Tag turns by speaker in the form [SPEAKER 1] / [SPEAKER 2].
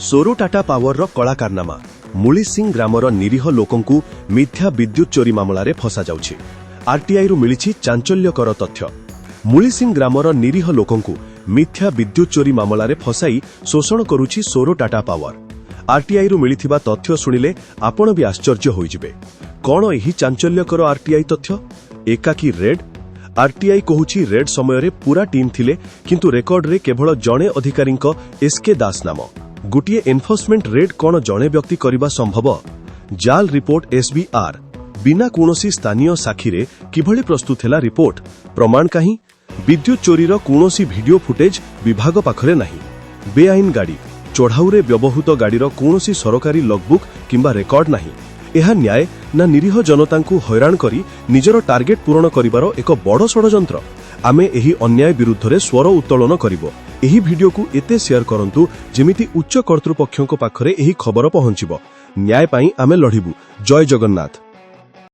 [SPEAKER 1] सोरो टाटा पावर कला कारनामा मुली सिंह ग्रामर निरीह लोकंकु मिथ्या विद्युत चोरी मामलारे फसा जाउछि। आरटीआई रु मिलिछि चांचल्यकर तथ्य। मुली सिंह ग्रामर निरीह लोकंकु मिथ्या विद्युत चोरी मामलारे फसाई शोषण करुछि सोरो टाटा पावर। आरटीआई रु मिलिथिबा तथ्य सुनिले आपण भी आश्चर्य होइजिबे। कोन एही चांचल्यकर आरटीआई तथ्य? एकाकी रेड आरटीआई कहूछि रेड समय रे पूरा टीम थिले, किंतु रेकर्ड रे केवल जणे अधिकारींक एसके दास नाम। गोटिए एनफोर्समेंट रेड कोन जणे व्यक्ति करिबा संभव? जाल रिपोर्ट एसबीआर बिना कोनोसी स्थानीय साक्षी रे किभली प्रस्तुत हैला रिपोर्ट? प्रमाण काहीं? विद्युत चोरीर कोनोसी वीडियो फुटेज विभाग पाखरे नाही। बेआईन गाड़ी चढ़ाऊरे व्यवहृत गाड़ीर कोनोसी सरकारी लगबुक किंबा रेकर्ड नाही। एहा न्याय ना निरीह जनतांकु हैरान करी निजर टार्गेट पूरण करिबार एक बड़ षडयंत्र। आमे एही अन्याय विरुद्धरे स्वर उत्तोलन करिबो। एही भिडियो को एते शेयर करंतु जेमिति उच्च कर्तृपक्षों पाखरे एही खबर पहुंचिबो। न्याय पाई आमे लढिबु। जय जगन्नाथ।